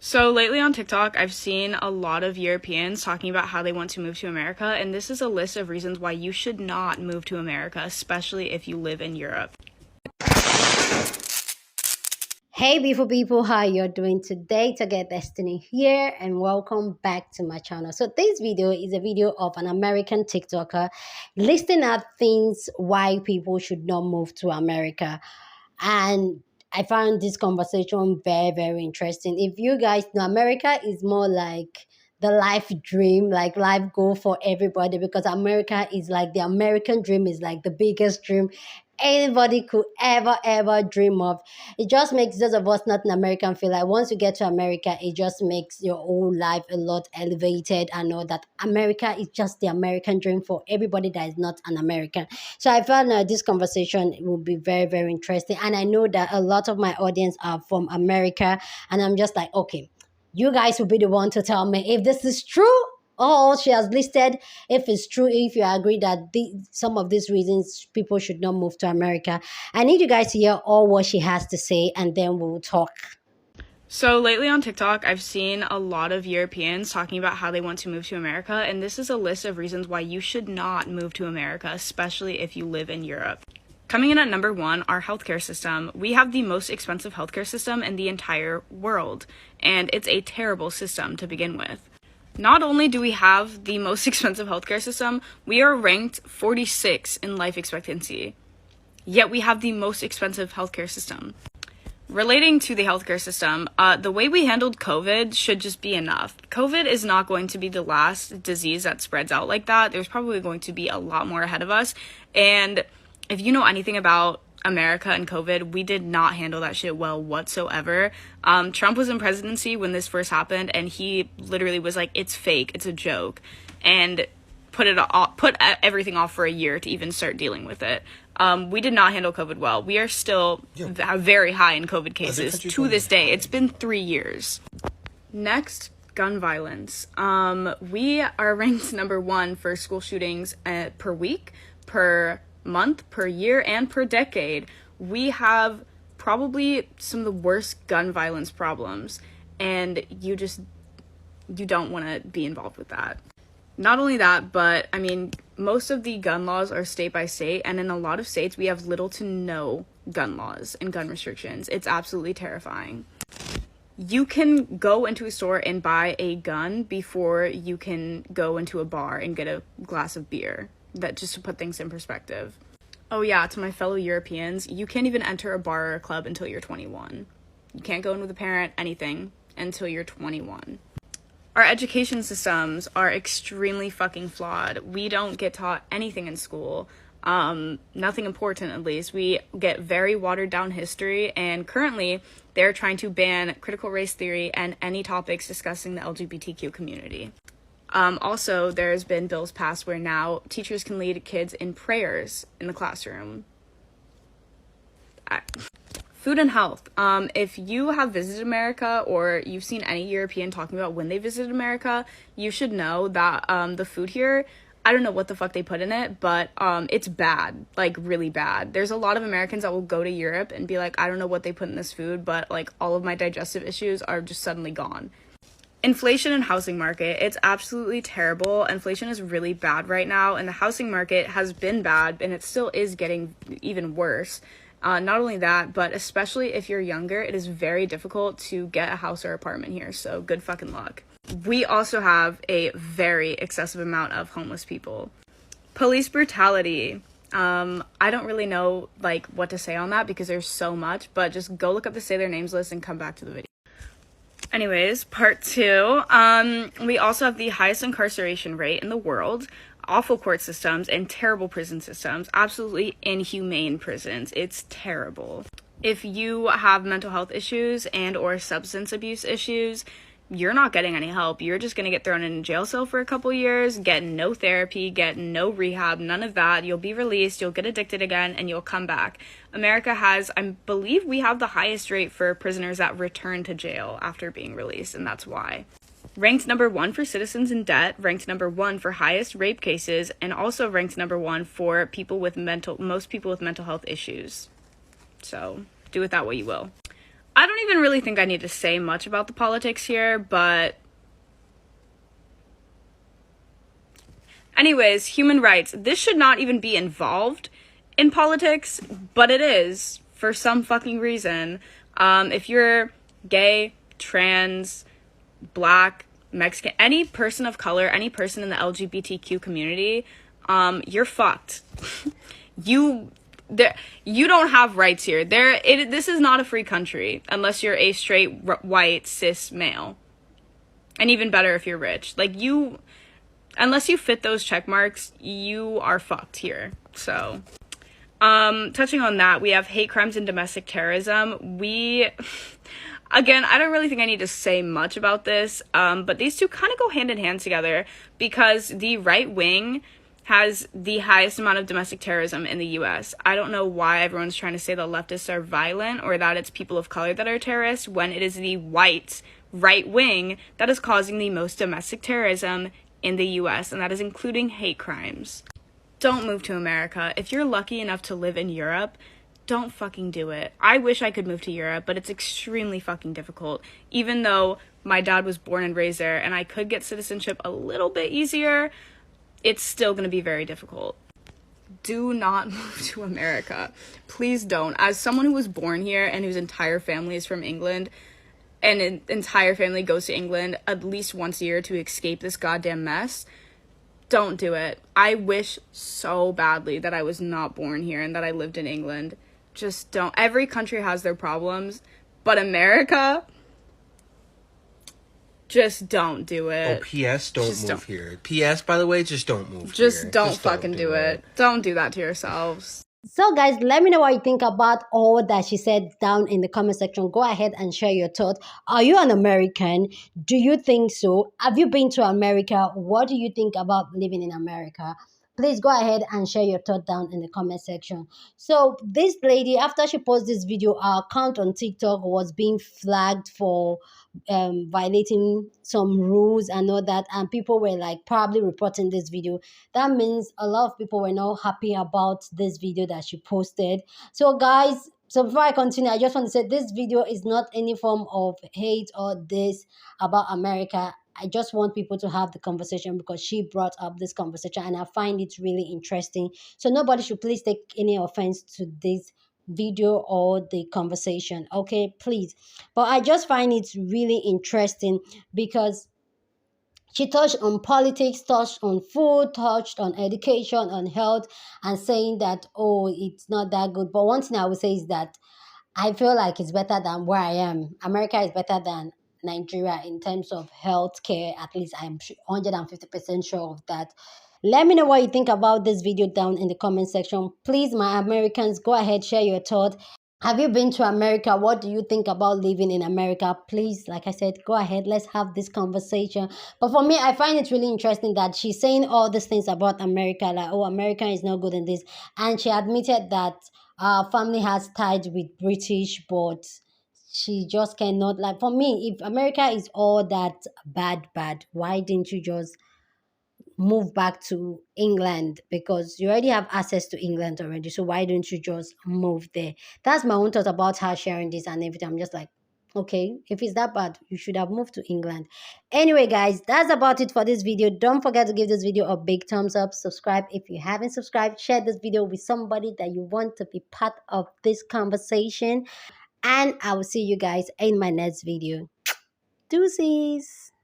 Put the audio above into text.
So lately on TikTok, I've seen a lot of Europeans talking about how they want to move to America, and this is a list of reasons why you should not move to America, especially if you live in Europe. Hey, beautiful people, how you're doing today? Target Destiny here, and welcome back to my channel. So this video is a video of an American TikToker listing out things why people should not move to America. And I found this conversation very, very interesting. If you guys know, America is more like the life dream, like life goal for everybody, because America is like the American dream is like the biggest dream anybody could ever dream of. It just makes those of us not an American feel like once you get to America, it just makes your whole life a lot elevated and know that America is just the American dream for everybody that is not an American. So I found this conversation will be very, very interesting. And I know that a lot of my audience are from America. And I'm just like, okay, you guys will be the one to tell me if this is true. All she has listed, if it's true, if you agree that some of these reasons people should not move to America. I need you guys to hear all what she has to say, and then we'll talk. So lately on TikTok, I've seen a lot of Europeans talking about how they want to move to America, and this is a list of reasons why you should not move to America, especially if you live in Europe. Coming in at number one, our healthcare system. We have the most expensive healthcare system in the entire world, and it's a terrible system to begin with. Not only do we have the most expensive healthcare system, we are ranked 46 in life expectancy. Yet we have the most expensive healthcare system. Relating to the healthcare system, the way we handled COVID should just be enough. COVID is not going to be the last disease that spreads out like that. There's probably going to be a lot more ahead of us. And if you know anything about America and COVID, we did not handle that shit well whatsoever. Trump was in presidency when this first happened, and he literally was like, it's fake, it's a joke, and put everything off for a year to even start dealing with it. We did not handle COVID well. We are still very high in COVID cases to this day. It's been 3 years. Next, gun violence. We are ranked number one for school shootings per week, per month, per year, and per decade. We have probably some of the worst gun violence problems, and you don't want to be involved with that. Not only that, but I mean, most of the gun laws are state by state, and in a lot of states we have little to no gun laws and gun restrictions. It's absolutely terrifying. You can go into a store and buy a gun before you can go into a bar and get a glass of beer. That just to put things in perspective. Oh yeah, to my fellow Europeans, you can't even enter a bar or a club until you're 21. You can't go in with a parent, anything, until you're 21. Our education systems are extremely fucking flawed. We don't get taught anything in school. Nothing important, at least. We get very watered down history, and currently they're trying to ban critical race theory and any topics discussing the LGBTQ community. Also, there's been bills passed where now teachers can lead kids in prayers in the classroom. Food and health. If you have visited America or you've seen any European talking about when they visited America, you should know that the food here, I don't know what the fuck they put in it, but it's bad, like really bad. There's a lot of Americans that will go to Europe and be like, I don't know what they put in this food, but like all of my digestive issues are just suddenly gone. Inflation and housing market, it's absolutely terrible. Inflation is really bad right now, and the housing market has been bad, and it still is getting even worse. Not only that, but especially if you're younger, it is very difficult to get a house or apartment here, so good fucking luck. We also have a very excessive amount of homeless people. Police brutality. I don't really know like what to say on that because there's so much, but just go look up the say their names list and come back to the video. Anyways, part two, we also have the highest incarceration rate in the world, awful court systems, and terrible prison systems, absolutely inhumane prisons. It's terrible. If you have mental health issues and or substance abuse issues, you're not getting any help. You're just going to get thrown in a jail cell for a couple years, get no therapy, get no rehab, none of that. You'll be released, you'll get addicted again, and you'll come back. America has, I believe we have the highest rate for prisoners that return to jail after being released, and that's why. Ranked number one for citizens in debt, ranked number one for highest rape cases, and also ranked number one for most people with mental health issues. So do with that what you will. I don't even really think I need to say much about the politics here, but anyways, human rights. This should not even be involved in politics, but it is for some fucking reason. If you're gay, trans, black, Mexican, any person of color, any person in the LGBTQ community, you're fucked. you you don't have rights here. This is not a free country unless you're a straight white cis male. And even better if you're rich. Like unless you fit those check marks, you are fucked here. So, touching on that, we have hate crimes and domestic terrorism. Again, I don't really think I need to say much about this, but these two kind of go hand in hand together because the right wing has the highest amount of domestic terrorism in the US. I don't know why everyone's trying to say the leftists are violent or that it's people of color that are terrorists when it is the white right wing that is causing the most domestic terrorism in the US, and that is including hate crimes. Don't move to America. If you're lucky enough to live in Europe, don't fucking do it. I wish I could move to Europe, but it's extremely fucking difficult. Even though my dad was born and raised there and I could get citizenship a little bit easier, it's still going to be very difficult. Do not move to America. Please don't. As someone who was born here and whose entire family is from England, and an entire family goes to England at least once a year to escape this goddamn mess, don't do it. I wish so badly that I was not born here and that I lived in England. Just don't. Every country has their problems, but America, just don't do it. Oh, P.S. Don't move here. P.S. By the way, just don't move here. Just don't fucking do it. Don't do that to yourselves. So guys, let me know what you think about all that she said down in the comment section. Go ahead and share your thoughts. Are you an American? Do you think so? Have you been to America? What do you think about living in America? Please go ahead and share your thought down in the comment section. So this lady, after she posted this video, her account on TikTok was being flagged for violating some rules and all that, and people were like probably reporting this video. That means a lot of people were not happy about this video that she posted. So guys, so before I continue, I just want to say this video is not any form of hate or this about America. I just want people to have the conversation because she brought up this conversation and I find it really interesting. So nobody should please take any offense to this video or the conversation, okay, please. But I just find it really interesting because she touched on politics, touched on food, touched on education, on health, and saying that, oh, it's not that good. But one thing I would say is that I feel like it's better than where I am. America is better than Nigeria in terms of healthcare. At least I'm 150% sure of that. Let me know what you think about this video down in the comment section. Please, my Americans, go ahead, share your thoughts. Have you been to America? What do you think about living in America? Please, like I said, go ahead. Let's have this conversation. But for me, I find it really interesting that she's saying all these things about America, like, oh, America is not good in this. And she admitted that our family has ties with British, but she just cannot, like, for me, if America is all that bad, why didn't you just move back to England? Because you already have access to England already, so why don't you just move there? That's my own thought about her sharing this and everything. I'm just like, okay, if it's that bad, you should have moved to England. Anyway, guys, that's about it for this video. Don't forget to give this video a big thumbs up. Subscribe if you haven't subscribed. Share this video with somebody that you want to be part of this conversation, and I will see you guys in my next video. Deuces.